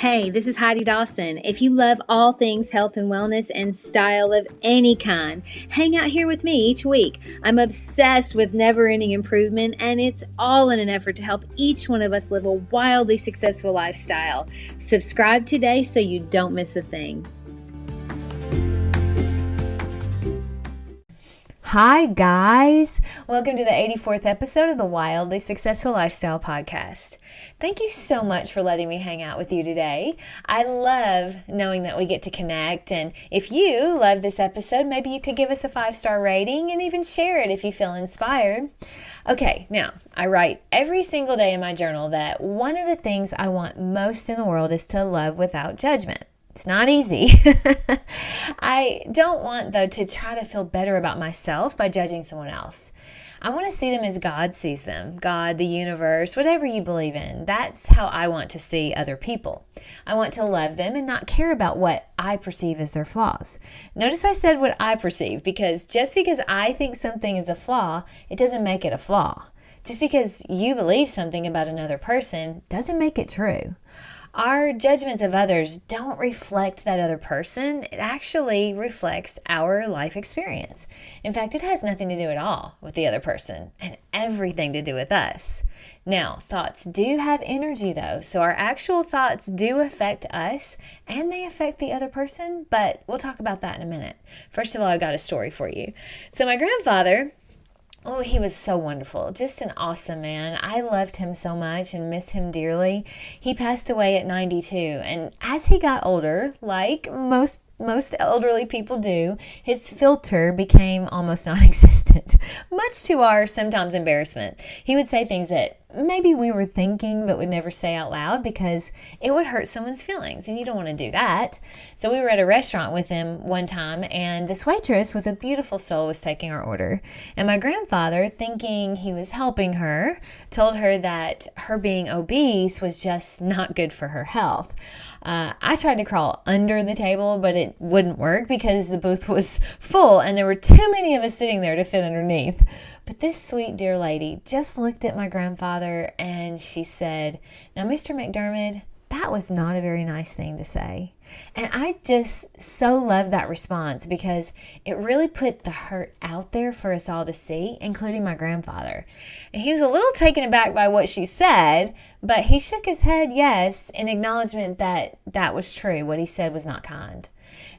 Hey, this is Heidi Dawson. If you love all things health and wellness and style of any kind, hang out here with me each week. I'm obsessed with never-ending improvement, and it's all in an effort to help each one of us live a wildly successful lifestyle. Subscribe today so you don't miss a thing. Hi guys, welcome to the 84th episode of the Wildly Successful Lifestyle Podcast. Thank you so much for letting me hang out with you today. I love knowing that we get to connect, and if you love this episode, maybe you could give us a 5-star rating and even share it if you feel inspired. Okay, now, I write every single day in my journal that one of the things I want most in the world is to love without judgment. It's not easy. I don't want, though, to try to feel better about myself by judging someone else. I want to see them as God sees them, God, the universe, whatever you believe in. That's how I want to see other people. I want to love them and not care about what I perceive as their flaws. Notice I said what I perceive, because just because I think something is a flaw, it doesn't make it a flaw. Just because you believe something about another person doesn't make it true. Our judgments of others don't reflect that other person. It actually reflects our life experience. In fact, it has nothing to do at all with the other person and everything to do with us. Now, thoughts do have energy though, so our actual thoughts do affect us and they affect the other person, but we'll talk about that in a minute. First of all, I've got a story for you. So my grandfather, he was so wonderful. Just an awesome man. I loved him so much and miss him dearly. He passed away at 92. And as he got older, like most elderly people do, his filter became almost non-existent, much to our sometimes embarrassment. He would say things that maybe we were thinking but would never say out loud because it would hurt someone's feelings, and you don't want to do that. So we were at a restaurant with him one time, and this waitress with a beautiful soul was taking our order. And my grandfather, thinking he was helping her, told her that her being obese was just not good for her health. I tried to crawl under the table, but it wouldn't work because the booth was full and there were too many of us sitting there to fit underneath. But this sweet dear lady just looked at my grandfather and she said, "Now, Mr. McDermott, that was not a very nice thing to say." And I just so loved that response because it really put the hurt out there for us all to see, including my grandfather. And he was a little taken aback by what she said, but he shook his head yes in acknowledgement that that was true. What he said was not kind.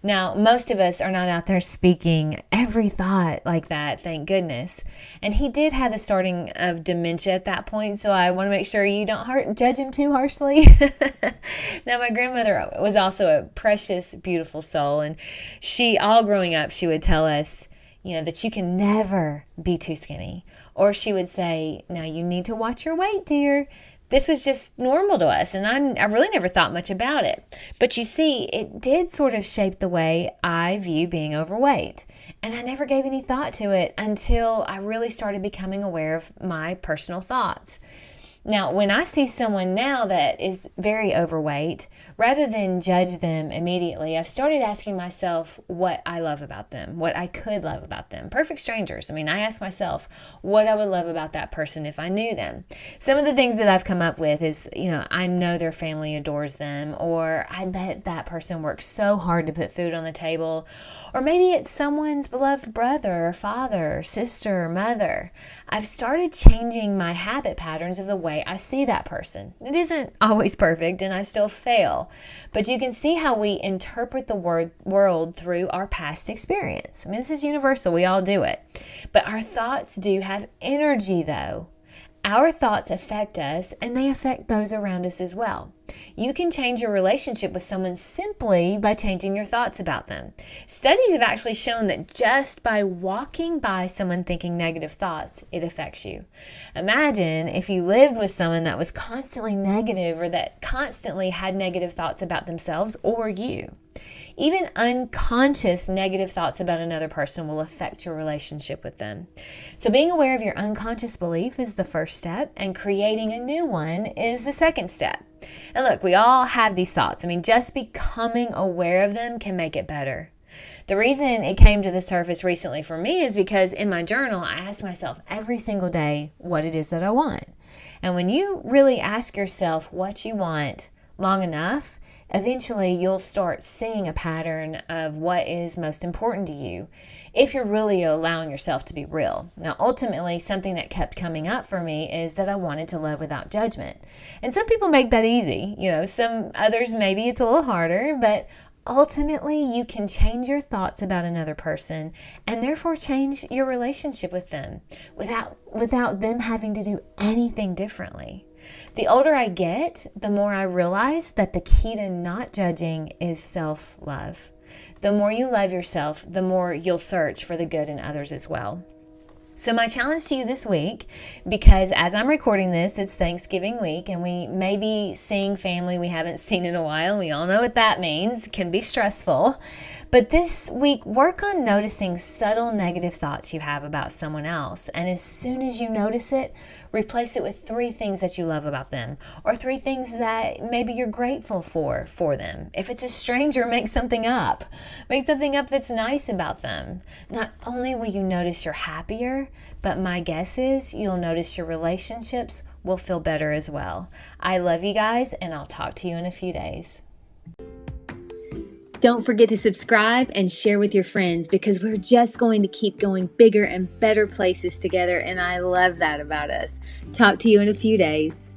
Now, most of us are not out there speaking every thought like that, thank goodness. And he did have the starting of dementia at that point, so I want to make sure you don't judge him too harshly. Now, my grandmother was also a precious, beautiful soul, and all growing up, she would tell us, that you can never be too skinny. Or she would say, "Now you need to watch your weight, dear." This was just normal to us, and I really never thought much about it. But you see, it did sort of shape the way I view being overweight. And I never gave any thought to it until I really started becoming aware of my personal thoughts. Now, when I see someone now that is very overweight, rather than judge them immediately, I've started asking myself what I love about them, what I could love about them. Perfect strangers. I ask myself what I would love about that person if I knew them. Some of the things that I've come up with is, I know their family adores them, or I bet that person works so hard to put food on the table, or maybe it's someone's beloved brother or father or sister or mother. I've started changing my habit patterns of the way I see that person. It isn't always perfect and I still fail, but you can see how we interpret the world through our past experience. This is universal. We all do it. But our thoughts do have energy though. Our thoughts affect us and they affect those around us as well. You can change your relationship with someone simply by changing your thoughts about them. Studies have actually shown that just by walking by someone thinking negative thoughts, it affects you. Imagine if you lived with someone that was constantly negative or that constantly had negative thoughts about themselves or you. Even unconscious negative thoughts about another person will affect your relationship with them. So being aware of your unconscious belief is the first step, and creating a new one is the second step. And look, we all have these thoughts. Just becoming aware of them can make it better. The reason it came to the surface recently for me is because in my journal, I ask myself every single day what it is that I want. And when you really ask yourself what you want long enough, eventually you'll start seeing a pattern of what is most important to you if you're really allowing yourself to be real. Now, ultimately, something that kept coming up for me is that I wanted to love without judgment. And some people make that easy. Some others, maybe it's a little harder, but ultimately, you can change your thoughts about another person and therefore change your relationship with them without them having to do anything differently. The older I get, the more I realize that the key to not judging is self-love. The more you love yourself, the more you'll search for the good in others as well. So my challenge to you this week, because as I'm recording this, it's Thanksgiving week, and we may be seeing family we haven't seen in a while. We all know what that means. It can be stressful. But this week, work on noticing subtle negative thoughts you have about someone else. And as soon as you notice it, replace it with 3 things that you love about them, or 3 things that maybe you're grateful for them. If it's a stranger, make something up. Make something up that's nice about them. Not only will you notice you're happier, but my guess is you'll notice your relationships will feel better as well. I love you guys, and I'll talk to you in a few days. Don't forget to subscribe and share with your friends, because we're just going to keep going bigger and better places together, and I love that about us. Talk to you in a few days.